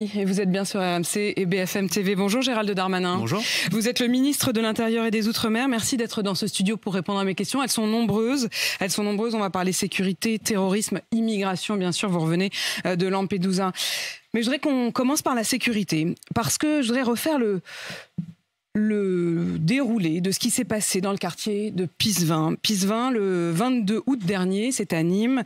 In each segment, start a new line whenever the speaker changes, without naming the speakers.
Et vous êtes bien sur RMC et BFM TV. Bonjour Gérald Darmanin.
Bonjour.
Vous êtes le ministre de l'Intérieur et des Outre-mer. Merci d'être dans ce studio pour répondre à mes questions. Elles sont nombreuses. On va parler sécurité, terrorisme, immigration. Bien sûr, vous revenez de Lampedusa. Mais je voudrais qu'on commence par la sécurité. Parce que je voudrais refaire le déroulé de ce qui s'est passé dans le quartier de Pisevin. Pisevin, le 22 août dernier, c'est à Nîmes.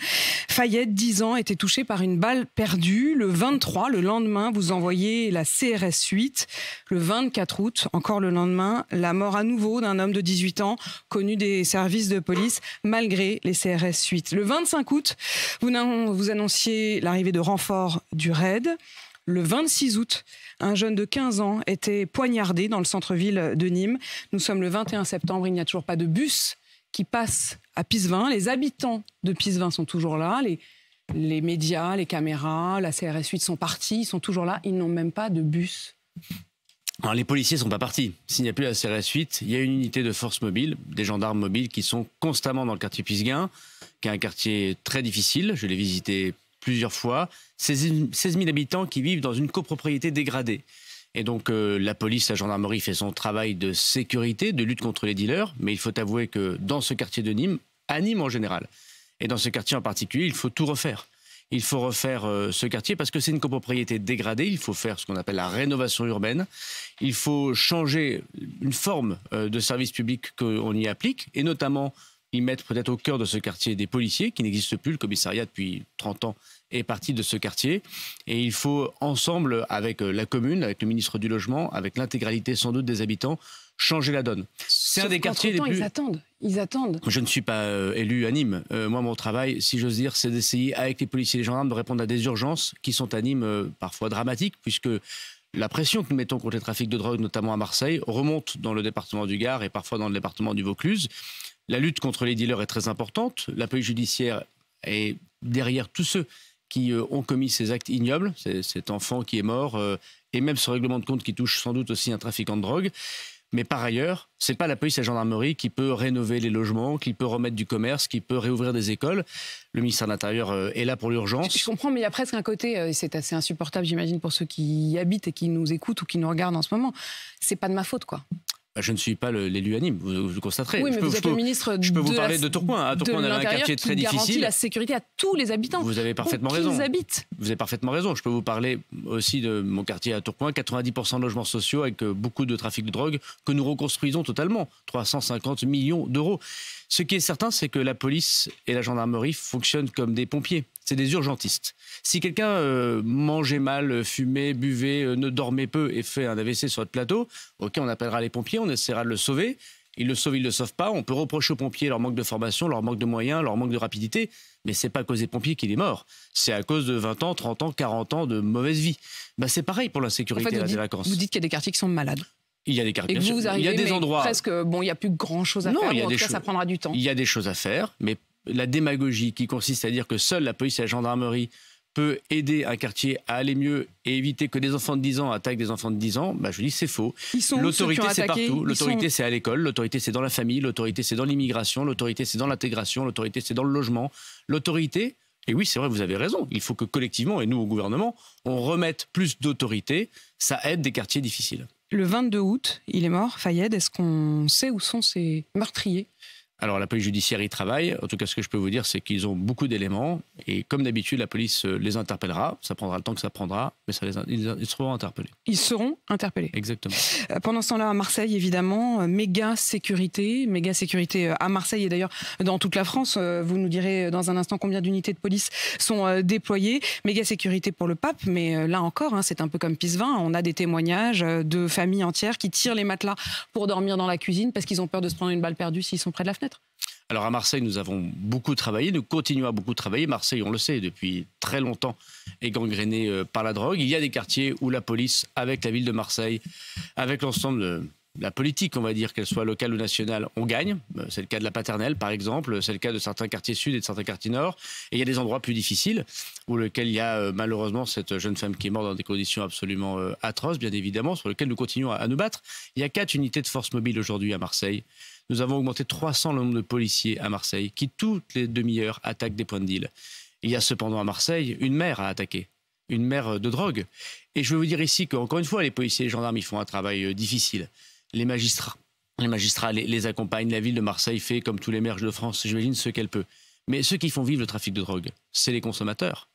Fayette, 10 ans, était touché par une balle perdue. Le 23, le lendemain, vous envoyez la CRS 8. Le 24 août, encore le lendemain, la mort à nouveau d'un homme de 18 ans, connu des services de police, malgré les CRS 8. Le 25 août, vous annonciez l'arrivée de renforts du RAID. Le 26 août, un jeune de 15 ans était poignardé dans le centre-ville de Nîmes. Nous sommes le 21 septembre, il n'y a toujours pas de bus qui passe à Pisevin. Les habitants de Pisevin sont toujours là. Les médias, les caméras, la CRS 8 sont partis, ils sont toujours là. Ils n'ont même pas de bus.
Alors, les policiers ne sont pas partis. S'il n'y a plus la CRS 8, il y a une unité de force mobile, des gendarmes mobiles qui sont constamment dans le quartier Pisevin, qui est un quartier très difficile. Je l'ai visité plusieurs fois, 16 000 habitants qui vivent dans une copropriété dégradée. Et donc la police, la gendarmerie fait son travail de sécurité, de lutte contre les dealers, mais il faut avouer que dans ce quartier de Nîmes, à Nîmes en général, et dans ce quartier en particulier, il faut tout refaire. Il faut refaire ce quartier parce que c'est une copropriété dégradée, il faut faire ce qu'on appelle la rénovation urbaine, il faut changer une forme de service public qu'on y applique, et notamment y mettre peut-être au cœur de ce quartier des policiers qui n'existent plus. Le commissariat depuis 30 ans est parti de ce quartier. Et il faut ensemble, avec la commune, avec le ministre du Logement, avec l'intégralité sans doute des habitants, changer la donne. C'est un des quartiers les plus...
Ils attendent.
Je ne suis pas élu à Nîmes. Moi, mon travail, si j'ose dire, c'est d'essayer, avec les policiers et les gendarmes, de répondre à des urgences qui sont à Nîmes parfois dramatiques, puisque la pression que nous mettons contre les trafics de drogue, notamment à Marseille, remonte dans le département du Gard et parfois dans le département du Vaucluse. La lutte contre les dealers est très importante. La police judiciaire est derrière tous ceux qui ont commis ces actes ignobles, cet enfant qui est mort, et même ce règlement de compte qui touche sans doute aussi un trafiquant de drogue. Mais par ailleurs, ce n'est pas la police et la gendarmerie qui peut rénover les logements, qui peut remettre du commerce, qui peut réouvrir des écoles. Le ministère de l'Intérieur est là pour l'urgence.
Je comprends, mais il y a presque un côté, c'est assez insupportable, j'imagine, pour ceux qui y habitent et qui nous écoutent ou qui nous regardent en ce moment. C'est pas de ma faute, quoi.
Je ne suis pas l'élu à Nîmes, vous le constaterez.
Oui, mais vous êtes le ministre
je peux vous parler de Tourcoing. À Tourcoing, on a un quartier très difficile.
Garantit la sécurité à tous les habitants.
Vous avez parfaitement raison.
Ils habitent.
Vous avez parfaitement raison. Je peux vous parler aussi de mon quartier à Tourcoing, 90% de logements sociaux avec beaucoup de trafic de drogue que nous reconstruisons totalement. 350 millions d'euros. Ce qui est certain, c'est que la police et la gendarmerie fonctionnent comme des pompiers. C'est des urgentistes. Si quelqu'un mangeait mal, fumait, buvait, ne dormait peu et fait un AVC sur notre plateau, ok, on appellera les pompiers, on essaiera de le sauver. Ils le sauvent, ils ne le sauvent pas. On peut reprocher aux pompiers leur manque de formation, leur manque de moyens, leur manque de rapidité. Mais ce n'est pas à cause des pompiers qu'il est mort. C'est à cause de 20 ans, 30 ans, 40 ans de mauvaise vie. Ben, c'est pareil pour l'insécurité et la délinquance.
Vous dites qu'il y a des quartiers qui sont malades.
Il y a des quartiers.
Et que vous arrivez,
il y a des endroits.
Presque, bon, il n'y a plus grand chose à faire. En tout cas, ça prendra du temps.
Il y a des choses à faire, mais la démagogie qui consiste à dire que seule la police et la gendarmerie peut aider un quartier à aller mieux et éviter que des enfants de 10 ans attaquent des enfants de 10 ans, bah je dis c'est faux. L'autorité c'est partout, l'autorité c'est à l'école, l'autorité c'est dans la famille, l'autorité c'est dans l'immigration, l'autorité c'est dans l'intégration, l'autorité c'est dans le logement. L'autorité, et oui c'est vrai, vous avez raison, il faut que collectivement, et nous au gouvernement, on remette plus d'autorité, ça aide des quartiers difficiles.
Le 22 août, il est mort, Fayette. Est-ce qu'on sait où sont ces meurtriers ?
Alors la police judiciaire y travaille. En tout cas, ce que je peux vous dire, c'est qu'ils ont beaucoup d'éléments. Et comme d'habitude, la police les interpellera. Ça prendra le temps que ça prendra, mais ils seront interpellés. Ils seront interpellés. Exactement.
Pendant ce temps-là, à Marseille, évidemment, méga sécurité à Marseille et d'ailleurs dans toute la France. Vous nous direz dans un instant combien d'unités de police sont déployées. Méga sécurité pour le pape, mais là encore, c'est un peu comme Pisevin. On a des témoignages de familles entières qui tirent les matelas pour dormir dans la cuisine parce qu'ils ont peur de se prendre une balle perdue s'ils sont près de la fenêtre.
Alors à Marseille, nous avons beaucoup travaillé, nous continuons à beaucoup travailler. Marseille, on le sait, depuis très longtemps, est gangrénée par la drogue. Il y a des quartiers où la police, avec la ville de Marseille, avec l'ensemble de la politique, on va dire, qu'elle soit locale ou nationale, on gagne. C'est le cas de la Paternelle, par exemple. C'est le cas de certains quartiers sud et de certains quartiers nord. Et il y a des endroits plus difficiles, où lequel il y a malheureusement cette jeune femme qui est morte dans des conditions absolument atroces, bien évidemment, sur lesquelles nous continuons à nous battre. Il y a 4 unités de force mobile aujourd'hui à Marseille. Nous avons augmenté 300 le nombre de policiers à Marseille qui, toutes les demi-heures, attaquent des points de deal. Il y a cependant à Marseille une mère à attaquer. une mer de drogue. Et je veux vous dire ici qu'encore une fois, les policiers et les gendarmes, ils font un travail difficile. Les magistrats, les accompagnent. La ville de Marseille fait, comme tous les maires de France, j'imagine, ce qu'elle peut. Mais ceux qui font vivre le trafic de drogue, c'est les consommateurs.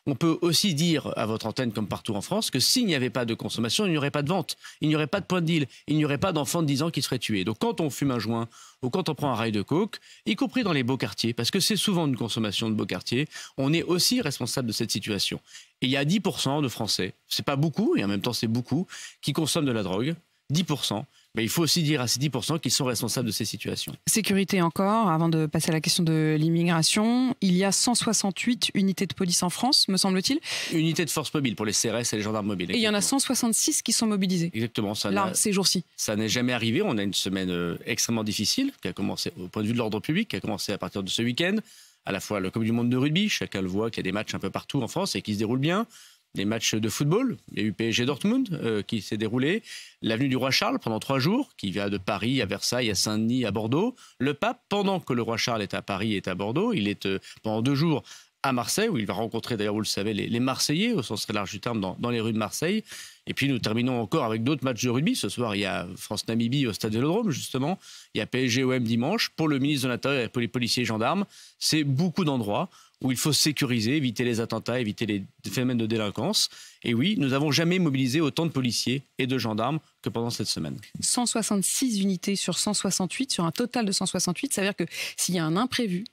On peut aussi dire à votre antenne, comme partout en France, que s'il n'y avait pas de consommation, il n'y aurait pas de vente, il n'y aurait pas de point de deal, il n'y aurait pas d'enfants de 10 ans qui seraient tués. Donc quand on fume un joint ou quand on prend un rail de coke, y compris dans les beaux quartiers, parce que c'est souvent une consommation de beaux quartiers, on est aussi responsable de cette situation. Et il y a 10% de Français, c'est pas beaucoup, et en même temps c'est beaucoup, qui consomment de la drogue, 10%. Mais il faut aussi dire à ces 10% qu'ils sont responsables de ces situations.
Sécurité encore, avant de passer à la question de l'immigration. Il y a 168 unités de police en France, me semble-t-il.
Unités de force mobile pour les CRS et les gendarmes mobiles.
Et il y en a 166 qui sont mobilisés.
Exactement.
Là, ces jours-ci.
Ça n'est jamais arrivé. On a une semaine extrêmement difficile, qui a commencé au point de vue de l'ordre public, qui a commencé à partir de ce week-end. À la fois la Coupe du Monde de rugby, chacun le voit qu'il y a des matchs un peu partout en France et qui se déroulent bien. Des matchs de football, il y a eu PSG Dortmund qui s'est déroulé, l'avenue du Roi Charles pendant 3 jours, qui va de Paris à Versailles, à Saint-Denis, à Bordeaux. Le pape, pendant que le Roi Charles est à Paris et à Bordeaux, il est pendant 2 jours à Marseille, où il va rencontrer d'ailleurs, vous le savez, les Marseillais, au sens très large du terme, dans les rues de Marseille. Et puis nous terminons encore avec d'autres matchs de rugby. Ce soir, il y a France-Namibie au Stade Vélodrome, justement. Il y a PSG-OM dimanche. Pour le ministre de l'Intérieur et pour les policiers et gendarmes, c'est beaucoup d'endroits où il faut sécuriser, éviter les attentats, éviter les phénomènes de délinquance. Et oui, nous n'avons jamais mobilisé autant de policiers et de gendarmes que pendant cette semaine.
166 unités sur 168, sur un total de 168. Ça veut dire que s'il y a un imprévu,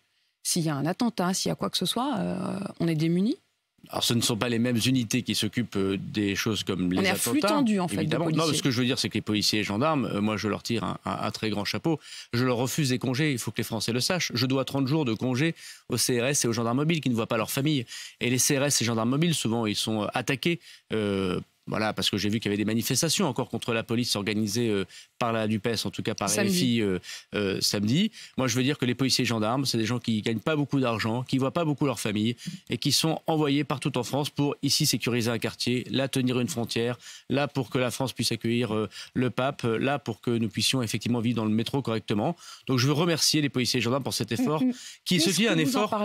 s'il y a un attentat, s'il y a quoi que ce soit, on est démunis.
Alors, ce ne sont pas les mêmes unités qui s'occupent des choses comme les attentats.
On est à flux tendu, en fait,
évidemment.
de policiers.
Non, ce que je veux dire, c'est que les policiers et gendarmes, moi, je leur tire un très grand chapeau. Je leur refuse des congés, il faut que les Français le sachent. Je dois 30 jours de congés aux CRS et aux gendarmes mobiles qui ne voient pas leur famille. Et les CRS et gendarmes mobiles, souvent, ils sont attaqués. Voilà, parce que j'ai vu qu'il y avait des manifestations encore contre la police organisées par la NUPES, en tout cas par LFI samedi. Moi, je veux dire que les policiers et gendarmes, c'est des gens qui ne gagnent pas beaucoup d'argent, qui ne voient pas beaucoup leur famille et qui sont envoyés partout en France pour ici sécuriser un quartier, là tenir une frontière, là pour que la France puisse accueillir le pape, là pour que nous puissions effectivement vivre dans le métro correctement. Donc je veux remercier les policiers et gendarmes pour cet effort qui se fait un effort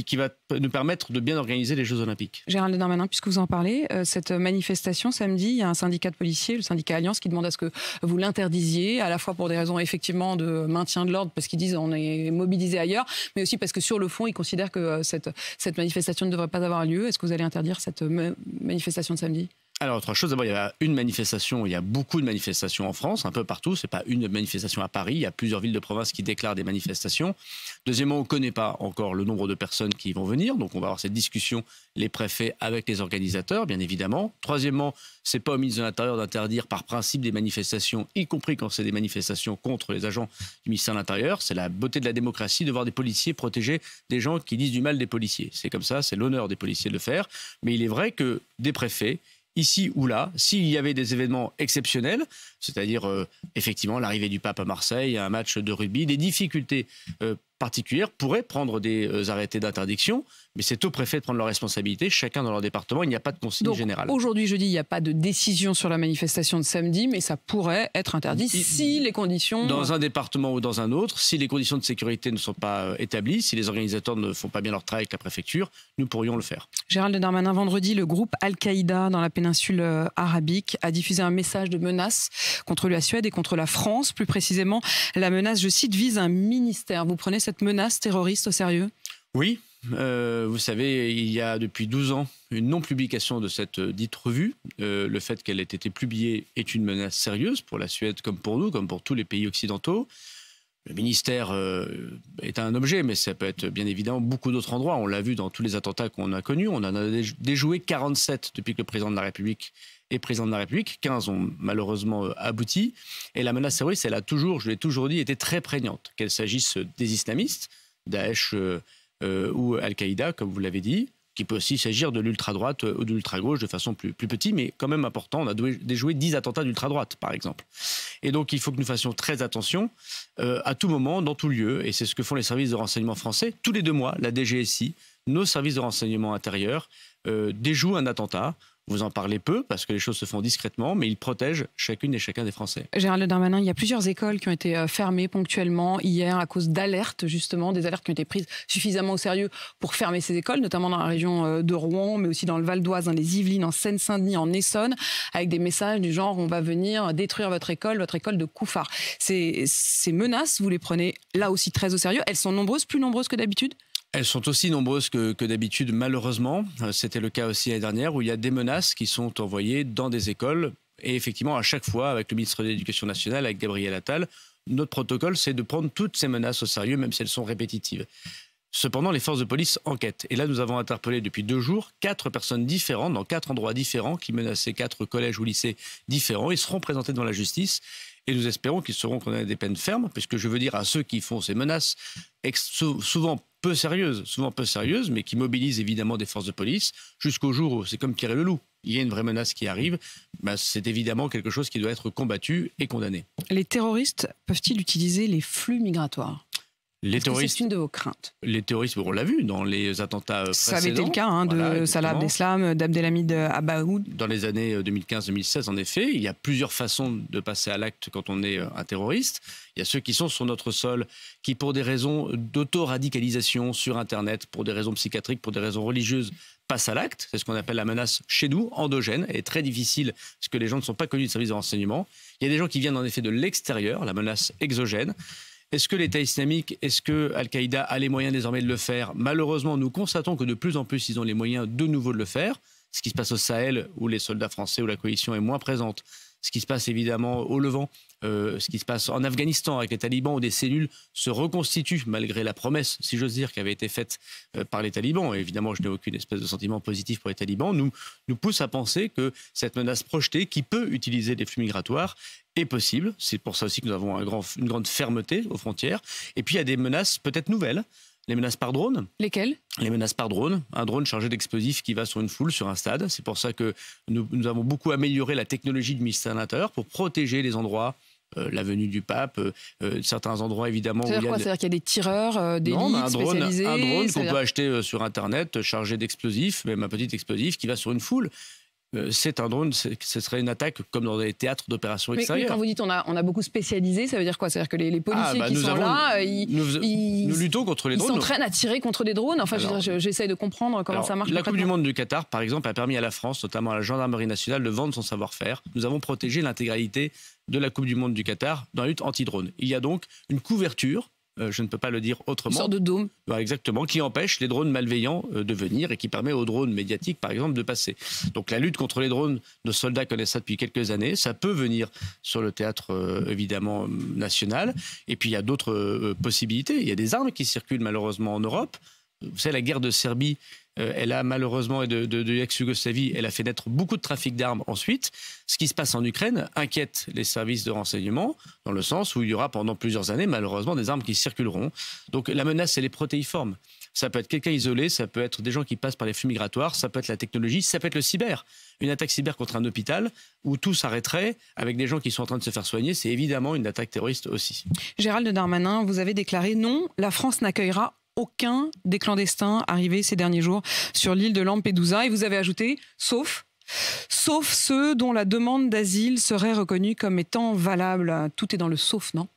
qui va nous permettre de bien organiser les Jeux Olympiques.
Gérald Darmanin, puisque vous en parlez, cette manifestation samedi, il y a un syndicat de policiers, le syndicat Alliance, qui demande à ce que vous l'interdisiez, à la fois pour des raisons effectivement de maintien de l'ordre, parce qu'ils disent on est mobilisé ailleurs, mais aussi parce que sur le fond, ils considèrent que cette manifestation ne devrait pas avoir lieu. Est-ce que vous allez interdire cette manifestation de samedi ?
Alors, autre chose, d'abord, il y a une manifestation, il y a beaucoup de manifestations en France, un peu partout. Ce n'est pas une manifestation à Paris, il y a plusieurs villes de province qui déclarent des manifestations. Deuxièmement, on ne connaît pas encore le nombre de personnes qui vont venir, donc on va avoir cette discussion, les préfets avec les organisateurs, bien évidemment. Troisièmement, ce n'est pas au ministre de l'Intérieur d'interdire par principe des manifestations, y compris quand c'est des manifestations contre les agents du ministère de l'Intérieur. C'est la beauté de la démocratie de voir des policiers protéger des gens qui disent du mal des policiers. C'est comme ça, c'est l'honneur des policiers de le faire. Mais il est vrai que des préfets, ici ou là, s'il y avait des événements exceptionnels, c'est-à-dire effectivement l'arrivée du pape à Marseille, un match de rugby, des difficultés particulières, pourraient prendre des arrêtés d'interdiction, mais c'est aux préfets de prendre leurs responsabilités, chacun dans leur département, il n'y a pas de consigne générale.
Aujourd'hui, jeudi, il n'y a pas de décision sur la manifestation de samedi, mais ça pourrait être interdit si les conditions...
Dans un département ou dans un autre, si les conditions de sécurité ne sont pas établies, si les organisateurs ne font pas bien leur travail avec la préfecture, nous pourrions le faire.
Gérald Darmanin, vendredi, le groupe Al-Qaïda dans la péninsule arabique a diffusé un message de menace contre la Suède et contre la France. Plus précisément, la menace, je cite, vise un ministère. Vous prenez cette menace terroriste au sérieux ?
Oui. Vous savez, il y a depuis 12 ans une non-publication de cette dite revue. Le fait qu'elle ait été publiée est une menace sérieuse pour la Suède comme pour nous, comme pour tous les pays occidentaux. Le ministère est un objet, mais ça peut être bien évidemment beaucoup d'autres endroits. On l'a vu dans tous les attentats qu'on a connus. On en a déjoué 47 depuis que le président de la République est président de la République. 15 ont malheureusement abouti. Et la menace terroriste, elle a toujours, je l'ai toujours dit, été très prégnante. Qu'elle s'agisse des islamistes, Daesh ou Al-Qaïda, comme vous l'avez dit, qui peut aussi s'agir de l'ultra-droite ou de l'ultra-gauche de façon plus petite, mais quand même important. On a déjoué 10 attentats d'ultra-droite, par exemple. Et donc, il faut que nous fassions très attention à tout moment, dans tout lieu, et c'est ce que font les services de renseignement français. Tous les 2 mois, la DGSI, nos services de renseignement intérieur, déjouent un attentat Vous en parlez peu parce que les choses se font discrètement, mais il protège chacune et chacun des Français.
Gérald Darmanin, il y a plusieurs écoles qui ont été fermées ponctuellement hier à cause d'alertes, justement, des alertes qui ont été prises suffisamment au sérieux pour fermer ces écoles, notamment dans la région de Rouen, mais aussi dans le Val d'Oise, dans les Yvelines, en Seine-Saint-Denis, en Essonne, avec des messages du genre « on va venir détruire votre école de Couffard ». Ces menaces, vous les prenez là aussi très au sérieux. Elles sont nombreuses, plus nombreuses que d'habitude ?
Elles sont aussi nombreuses que d'habitude, malheureusement. C'était le cas aussi l'année dernière, où il y a des menaces qui sont envoyées dans des écoles. Et effectivement, à chaque fois, avec le ministre de l'Éducation nationale, avec Gabriel Attal, notre protocole, c'est de prendre toutes ces menaces au sérieux, même si elles sont répétitives. Cependant, les forces de police enquêtent. Et là, nous avons interpellé depuis 2 jours 4 personnes différentes, dans 4 endroits différents, qui menaçaient 4 collèges ou lycées différents. Ils seront présentés devant la justice. Et nous espérons qu'ils seront condamnés à des peines fermes, puisque je veux dire à ceux qui font ces menaces, souvent peu sérieuses, mais qui mobilisent évidemment des forces de police, jusqu'au jour où c'est comme tirer le loup. Il y a une vraie menace qui arrive, c'est évidemment quelque chose qui doit être combattu et condamné.
Les terroristes peuvent-ils utiliser les flux migratoires ?
Les terroristes,
c'est une de vos craintes.
Les terroristes, on l'a vu dans les attentats précédents.
Ça avait été le cas de Salah Abdeslam, d'Abdelhamid Abaoud.
Dans les années 2015-2016, en effet, il y a plusieurs façons de passer à l'acte quand on est un terroriste. Il y a ceux qui sont sur notre sol, qui pour des raisons d'auto-radicalisation sur Internet, pour des raisons psychiatriques, pour des raisons religieuses, passent à l'acte. C'est ce qu'on appelle la menace chez nous, endogène. Elle est très difficile parce que les gens ne sont pas connus du service de renseignement. Il y a des gens qui viennent en effet de l'extérieur, la menace exogène. Est-ce que l'État islamique, est-ce que Al-Qaïda a les moyens désormais de le faire ? Malheureusement, nous constatons que de plus en plus, ils ont les moyens de nouveau de le faire. Ce qui se passe au Sahel, où les soldats français, où la coalition est moins présente. Ce qui se passe évidemment au Levant, ce qui se passe en Afghanistan avec les talibans, où des cellules se reconstituent malgré la promesse, si j'ose dire, qui avait été faite par les talibans. Et évidemment, je n'ai aucune espèce de sentiment positif pour les talibans. Nous pousse à penser que cette menace projetée, qui peut utiliser des flux migratoires, est possible. C'est pour ça aussi que nous avons une grande fermeté aux frontières. Et puis, il y a des menaces peut-être nouvelles. Les menaces par drone.
Lesquelles ?
Les menaces par drone. Un drone chargé d'explosifs qui va sur une foule, sur un stade. C'est pour ça que nous avons beaucoup amélioré la technologie du ministère de l'Intérieur pour protéger les endroits, l'avenue du Pape, certains endroits évidemment.
C'est-à-dire quoi ? C'est-à-dire qu'il y a des tireurs, d'élite spécialisés ?
Un drone qu'on peut acheter sur Internet, chargé d'explosifs, même un petit explosif qui va sur une foule. C'est un drone, ce serait une attaque comme dans des théâtres d'opérations extérieures.
Mais quand vous dites on a beaucoup spécialisé, ça veut dire quoi ? C'est-à-dire que les policiers qui sont là,
nous luttons contre les drones.
Ils s'entraînent à tirer contre des drones. Enfin, j'essaye de comprendre comment ça marche.
La Coupe du Monde du Qatar, par exemple, a permis à la France, notamment à la gendarmerie nationale, de vendre son savoir-faire. Nous avons protégé l'intégralité de la Coupe du Monde du Qatar dans la lutte anti-drone. Il y a donc une couverture. Je ne peux pas le dire autrement.
Une sorte de dôme.
Exactement, qui empêche les drones malveillants de venir et qui permet aux drones médiatiques, par exemple, de passer. Donc la lutte contre les drones, nos soldats connaissent ça depuis quelques années. Ça peut venir sur le théâtre, évidemment, national. Et puis il y a d'autres possibilités. Il y a des armes qui circulent malheureusement en Europe. Vous savez, la guerre de Serbie, elle a malheureusement, et de l'ex-Yougoslavie, elle a fait naître beaucoup de trafic d'armes ensuite. Ce qui se passe en Ukraine inquiète les services de renseignement, dans le sens où il y aura pendant plusieurs années, malheureusement, des armes qui circuleront. Donc la menace, elle est protéiforme. Ça peut être quelqu'un isolé, ça peut être des gens qui passent par les flux migratoires, ça peut être la technologie, ça peut être le cyber. Une attaque cyber contre un hôpital où tout s'arrêterait avec des gens qui sont en train de se faire soigner, c'est évidemment une attaque terroriste aussi.
Gérald Darmanin, vous avez déclaré non, la France n'accueillera aucun des clandestins arrivés ces derniers jours sur l'île de Lampedusa. Et vous avez ajouté, sauf ceux dont la demande d'asile serait reconnue comme étant valable. Tout est dans le sauf, non ?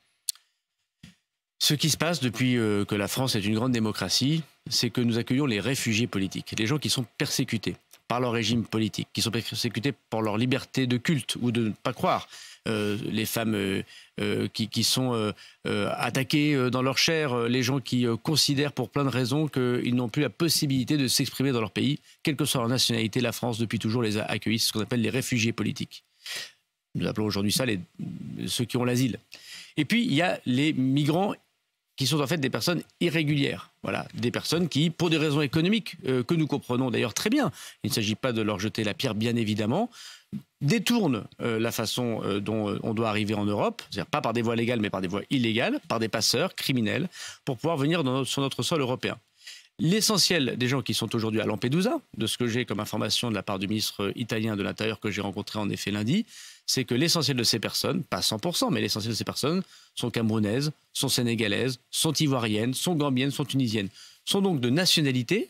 Ce qui se passe depuis que la France est une grande démocratie, c'est que nous accueillons les réfugiés politiques, les gens qui sont persécutés par leur régime politique, qui sont persécutés pour leur liberté de culte ou de ne pas croire. Les femmes qui sont attaquées dans leur chair, les gens qui considèrent pour plein de raisons qu'ils n'ont plus la possibilité de s'exprimer dans leur pays, quelle que soit leur nationalité. La France, depuis toujours, les a accueillis, ce qu'on appelle les réfugiés politiques. Nous appelons aujourd'hui ça ceux qui ont l'asile. Et puis, il y a les migrants qui sont en fait des personnes irrégulières. Voilà, des personnes qui, pour des raisons économiques, que nous comprenons d'ailleurs très bien, il ne s'agit pas de leur jeter la pierre, bien évidemment, détournent la façon dont on doit arriver en Europe, c'est-à-dire pas par des voies légales, mais par des voies illégales, par des passeurs criminels, pour pouvoir venir sur notre sol européen. L'essentiel des gens qui sont aujourd'hui à Lampedusa, de ce que j'ai comme information de la part du ministre italien de l'Intérieur que j'ai rencontré en effet lundi, c'est que l'essentiel de ces personnes, pas 100%, mais l'essentiel de ces personnes sont camerounaises, sont sénégalaises, sont ivoiriennes, sont gambiennes, sont tunisiennes. Sont donc de nationalité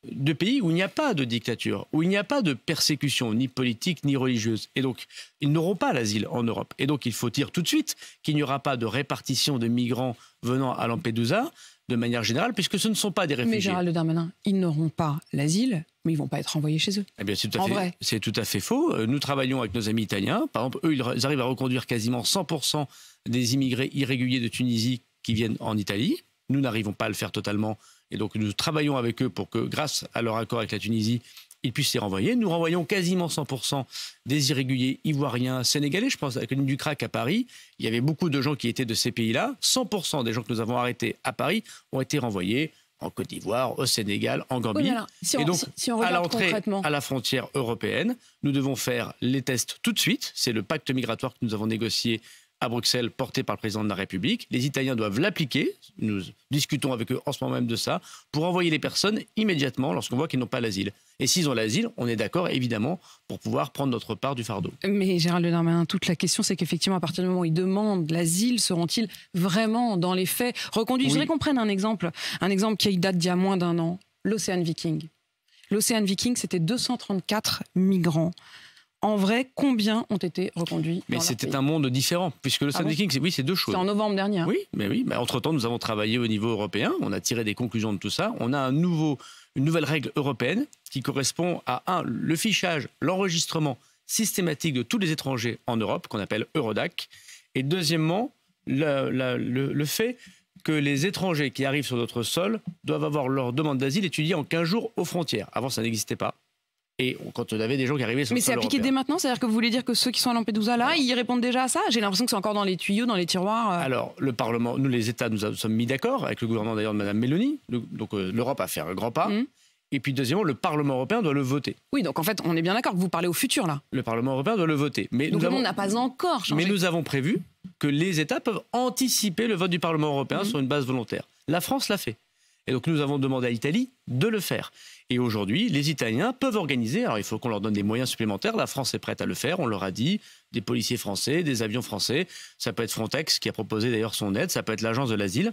de pays où il n'y a pas de dictature, où il n'y a pas de persécution, ni politique, ni religieuse. Et donc, ils n'auront pas l'asile en Europe. Et donc, il faut dire tout de suite qu'il n'y aura pas de répartition de migrants venant à Lampedusa, de manière générale, puisque ce ne sont pas des réfugiés.
Mais Gérald Darmanin, ils n'auront pas l'asile, mais ils ne vont pas être renvoyés chez eux.
Eh bien, c'est tout à fait faux. Nous travaillons avec nos amis italiens. Par exemple, eux, ils arrivent à reconduire quasiment 100% des immigrés irréguliers de Tunisie qui viennent en Italie. Nous n'arrivons pas à le faire totalement. Et donc, nous travaillons avec eux pour que, grâce à leur accord avec la Tunisie, ils puissent les renvoyer. Nous renvoyons quasiment 100% des irréguliers ivoiriens, sénégalais. Je pense à la colline du Crac à Paris. Il y avait beaucoup de gens qui étaient de ces pays-là. 100% des gens que nous avons arrêtés à Paris ont été renvoyés en Côte d'Ivoire, au Sénégal, en Gambie. Oui, alors,
et donc, si on
à l'entrée
concrètement
à la frontière européenne, nous devons faire les tests tout de suite. C'est le pacte migratoire que nous avons négocié à Bruxelles, porté par le président de la République. Les Italiens doivent l'appliquer. Nous discutons avec eux en ce moment même de ça, pour envoyer les personnes immédiatement lorsqu'on voit qu'ils n'ont pas l'asile. Et s'ils ont l'asile, on est d'accord, évidemment, pour pouvoir prendre notre part du fardeau.
Mais Gérald Darmanin, toute la question, c'est qu'effectivement, à partir du moment où ils demandent l'asile, seront-ils vraiment, dans les faits, reconduits? Je voudrais qu'on prenne un exemple qui date d'il y a moins d'un an, l'Ocean Viking. L'Ocean Viking, c'était 234 migrants. En vrai, combien ont été reconduits?
Mais c'était un monde différent, puisque l'Ocean Viking, c'est deux choses.
C'était en novembre dernier. Hein.
Oui, mais entre-temps, nous avons travaillé au niveau européen, on a tiré des conclusions de tout ça. On a une nouvelle règle européenne qui correspond à, le fichage, l'enregistrement systématique de tous les étrangers en Europe, qu'on appelle Eurodac, et deuxièmement, le fait que les étrangers qui arrivent sur notre sol doivent avoir leur demande d'asile étudiée en 15 jours aux frontières. Avant, ça n'existait pas. Et quand on avait des gens qui arrivaient sur le sol européen.
Mais c'est appliqué dès maintenant? C'est-à-dire que vous voulez dire que ceux qui sont à Lampedusa, là, ils répondent déjà à ça? J'ai l'impression que c'est encore dans les tuyaux, dans les tiroirs.
Alors, le Parlement, nous les États, nous sommes mis d'accord, avec le gouvernement d'ailleurs de Mme Meloni. Donc l'Europe a fait un grand pas. Et puis deuxièmement, le Parlement européen doit le voter.
Oui, donc en fait, on est bien d'accord que vous parlez au futur, là.
Le Parlement européen doit le voter. Mais
donc le monde n'a pas encore changé.
Mais nous avons prévu que les États peuvent anticiper le vote du Parlement européen sur une base volontaire. La France l'a fait. Et donc nous avons demandé à l'Italie de le faire. Et aujourd'hui, les Italiens peuvent organiser, alors il faut qu'on leur donne des moyens supplémentaires, la France est prête à le faire, on leur a dit, des policiers français, des avions français, ça peut être Frontex qui a proposé d'ailleurs son aide, ça peut être l'agence de l'asile,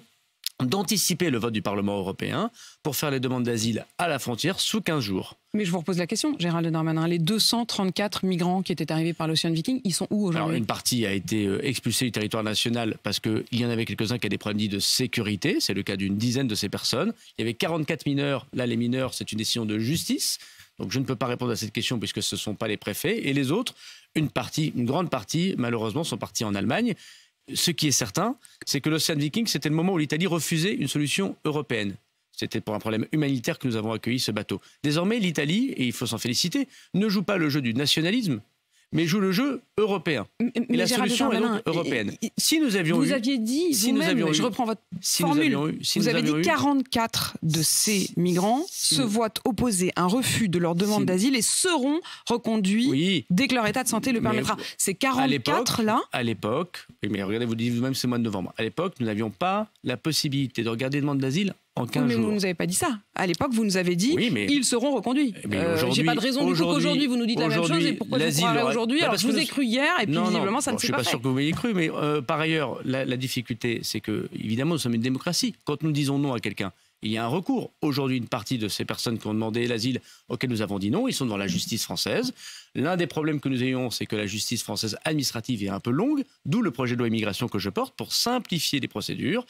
d'anticiper le vote du Parlement européen pour faire les demandes d'asile à la frontière sous 15 jours.
Mais je vous repose la question, Gérald Darmanin, les 234 migrants qui étaient arrivés par l'Ocean Viking, ils sont où aujourd'hui? Alors
une partie a été expulsée du territoire national parce qu'il y en avait quelques-uns qui avaient des problèmes dits de sécurité, c'est le cas d'une dizaine de ces personnes. Il y avait 44 mineurs, là les mineurs c'est une décision de justice, donc je ne peux pas répondre à cette question puisque ce ne sont pas les préfets. Et les autres, une grande partie malheureusement sont partis en Allemagne. Ce qui est certain, c'est que l'Ocean Viking, c'était le moment où l'Italie refusait une solution européenne. C'était pour un problème humanitaire que nous avons accueilli ce bateau. Désormais, l'Italie, et il faut s'en féliciter, ne joue pas le jeu du nationalisme, mais joue le jeu européen. Et la solution est donc européenne.
Si nous avions vous aviez dit, je reprends votre formule, vous avez dit 44 de ces migrants se voient opposer un refus de leur demande d'asile et seront reconduits dès que leur état de santé le permettra. Ces 44-là...
À l'époque, mais regardez, vous dites vous-même, c'est le mois de novembre. À l'époque, nous n'avions pas la possibilité de regarder les demandes d'asile en 15 jours.
Mais vous ne nous avez pas dit ça. À l'époque, vous nous avez dit ils seront reconduits. J'ai pas de raison du coup qu'aujourd'hui vous nous dites la même chose et pourquoi je vous croirais aujourd'hui. Alors je vous ai cru hier et puis visiblement ça ne s'est pas fait.
Je suis pas sûr que vous m'ayez cru, mais par ailleurs, la difficulté, c'est que évidemment nous sommes une démocratie. Quand nous disons non à quelqu'un, il y a un recours. Aujourd'hui, une partie de ces personnes qui ont demandé l'asile, auxquelles nous avons dit non, ils sont devant la justice française. L'un des problèmes que nous ayons, c'est que la justice française administrative est un peu longue, d'où le projet de loi immigration que je porte pour simplifier les procédures.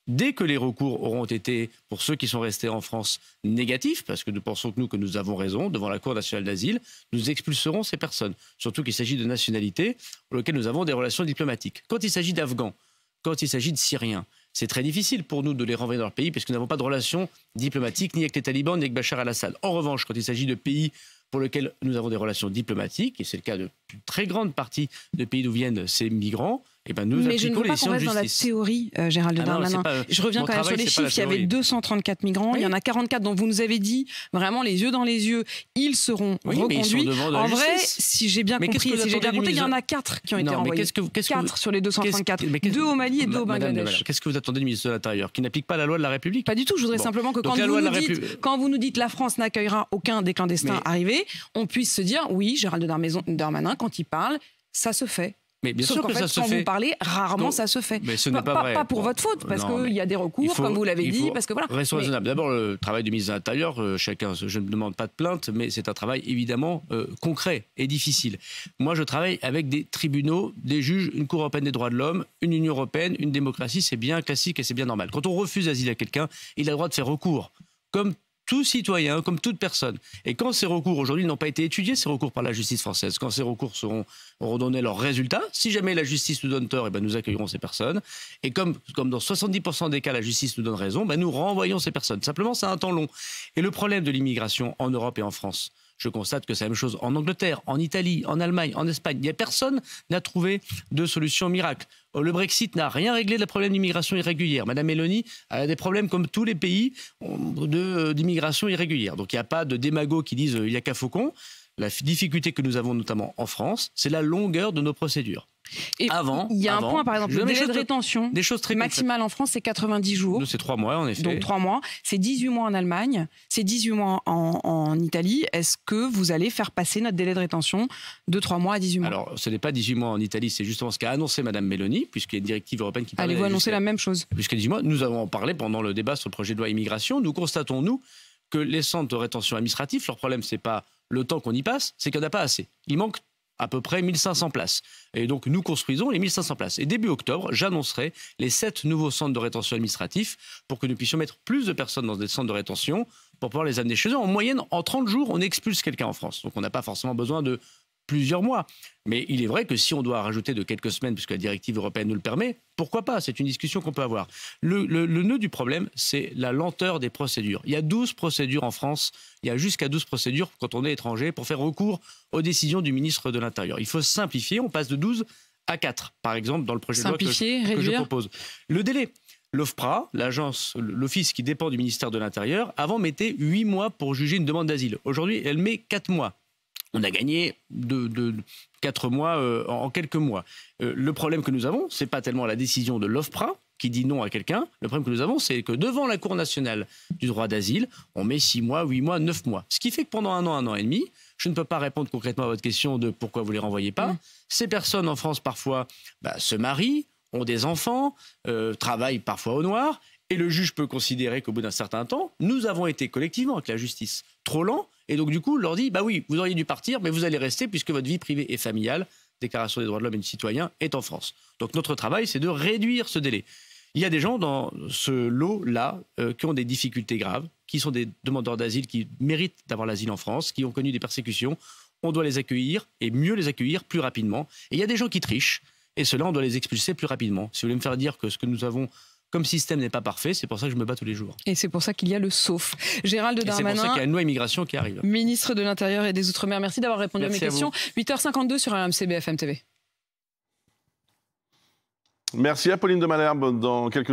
Dès que les recours auront été, pour ceux qui sont restés en France, négatifs, parce que nous pensons que nous avons raison, devant la Cour nationale d'asile, nous expulserons ces personnes. Surtout qu'il s'agit de nationalités pour lesquelles nous avons des relations diplomatiques. Quand il s'agit d'Afghans, quand il s'agit de Syriens, c'est très difficile pour nous de les renvoyer dans leur pays parce que nous n'avons pas de relations diplomatiques ni avec les talibans ni avec Bachar al-Assad. En revanche, quand il s'agit de pays pour lesquels nous avons des relations diplomatiques, et c'est le cas de une très grande partie des pays d'où viennent ces migrants, nous
mais je ne veux pas qu'on reste dans la théorie, Gérald Darmanin. Je reviens quand même sur les chiffres. Il y avait 234 migrants. Il y en a 44 dont vous nous avez dit, vraiment les yeux dans les yeux, ils seront reconduits. En vrai, si j'ai bien compris, si j'ai bien compté, il y en a 4 qui ont été renvoyés. 4 sur les 234. 2 au Mali et 2 au Bangladesh.
Qu'est-ce que vous attendez du ministre de l'Intérieur? Qui n'applique pas la loi de la République?
Pas du tout. Je voudrais simplement que quand vous nous dites la France n'accueillera aucun des clandestins arrivés, on puisse se dire, oui, Gérald Darmanin, quand il parle, ça se fait.
Mais bien
Sauf
sûr
qu'en
que
fait,
ça se
quand
fait.
vous parlez, rarement ça se fait.
Mais ce n'est pas vrai.
Pas pour votre faute, parce qu'il y a des recours, comme vous l'avez dit. Parce que voilà.
Restons raisonnables. D'abord, le travail du ministre de l'Intérieur, je ne demande pas de plainte, mais c'est un travail évidemment concret et difficile. Moi, je travaille avec des tribunaux, des juges, une Cour européenne des droits de l'homme, une Union européenne, une démocratie. C'est bien classique et c'est bien normal. Quand on refuse l'asile à quelqu'un, il a le droit de faire recours, comme tout citoyen, comme toute personne. Et quand ces recours, aujourd'hui, n'ont pas été étudiés, ces recours par la justice française, quand ces recours auront donné leurs résultats, si jamais la justice nous donne tort, nous accueillerons ces personnes. Et comme dans 70% des cas, la justice nous donne raison, nous renvoyons ces personnes. Simplement, c'est un temps long. Et le problème de l'immigration en Europe et en France, je constate que c'est la même chose en Angleterre, en Italie, en Allemagne, en Espagne. Il n'y a personne n'a trouvé de solution miracle. Le Brexit n'a rien réglé de le problème d'immigration irrégulière. Madame Meloni a des problèmes comme tous les pays d'immigration irrégulière. Donc il n'y a pas de démagos qui disent il n'y a qu'à Faucon. La difficulté que nous avons notamment en France, c'est la longueur de nos procédures.
Et il y a un point, par exemple, le délai de rétention maximal en France, c'est 90 jours.
Nous, c'est 3 mois, en effet.
Donc 3 mois. C'est 18 mois en Allemagne, c'est 18 mois en Italie. Est-ce que vous allez faire passer notre délai de rétention de 3 mois à 18 mois?
Alors, ce n'est pas 18 mois en Italie, c'est justement ce qu'a annoncé Mme Meloni, puisqu'il y a une directive européenne qui parle...
Allez-vous annoncer la même chose?
Puisqu'il y a 18 mois, nous avons parlé pendant le débat sur le projet de loi immigration. Nous constatons, nous, que les centres de rétention administratifs, leur problème, ce n'est pas le temps qu'on y passe, c'est qu'il n'y en a pas assez. Il manque à peu près 1500 places. Et donc, nous construisons les 1500 places. Et début octobre, j'annoncerai les 7 nouveaux centres de rétention administratifs pour que nous puissions mettre plus de personnes dans des centres de rétention pour pouvoir les amener chez eux. En moyenne, en 30 jours, on expulse quelqu'un en France. Donc, on n'a pas forcément besoin de plusieurs mois. Mais il est vrai que si on doit rajouter de quelques semaines, puisque la directive européenne nous le permet, pourquoi pas? C'est une discussion qu'on peut avoir. Le nœud du problème, c'est la lenteur des procédures. Il y a 12 procédures en France, il y a jusqu'à 12 procédures quand on est étranger pour faire recours aux décisions du ministre de l'Intérieur. Il faut simplifier, on passe de 12 à 4, par exemple, dans le projet de loi que je propose. Le délai. L'OFPRA, l'office qui dépend du ministère de l'Intérieur, avant mettait 8 mois pour juger une demande d'asile. Aujourd'hui, elle met 4 mois. On a gagné de 4 mois en quelques mois. Le problème que nous avons, ce n'est pas tellement la décision de l'OFPRA qui dit non à quelqu'un. Le problème que nous avons, c'est que devant la Cour nationale du droit d'asile, on met 6 mois, 8 mois, 9 mois. Ce qui fait que pendant 1 an et demi, je ne peux pas répondre concrètement à votre question de pourquoi vous ne les renvoyez pas. Ces personnes en France, parfois, se marient, ont des enfants, travaillent parfois au noir. Et le juge peut considérer qu'au bout d'un certain temps, nous avons été collectivement avec la justice trop lents. Et donc, du coup, leur dit, oui, vous auriez dû partir, mais vous allez rester puisque votre vie privée et familiale, Déclaration des droits de l'homme et du citoyen, est en France. Donc, notre travail, c'est de réduire ce délai. Il y a des gens dans ce lot-là qui ont des difficultés graves, qui sont des demandeurs d'asile, qui méritent d'avoir l'asile en France, qui ont connu des persécutions. On doit les accueillir et mieux les accueillir plus rapidement. Et il y a des gens qui trichent. Et ceux-là, on doit les expulser plus rapidement. Si vous voulez me faire dire que ce que nous avons comme système n'est pas parfait, c'est pour ça que je me bats tous les jours.
Et c'est pour ça qu'il y a le sauf. Gérald Darmanin,
c'est pour ça qu'il y a une loi immigration qui arrive.
Ministre de l'Intérieur et des Outre-mer, merci d'avoir répondu à mes questions. 8h52 sur RMC BFM TV.
Merci à Pauline de Malherbe. Dans quelques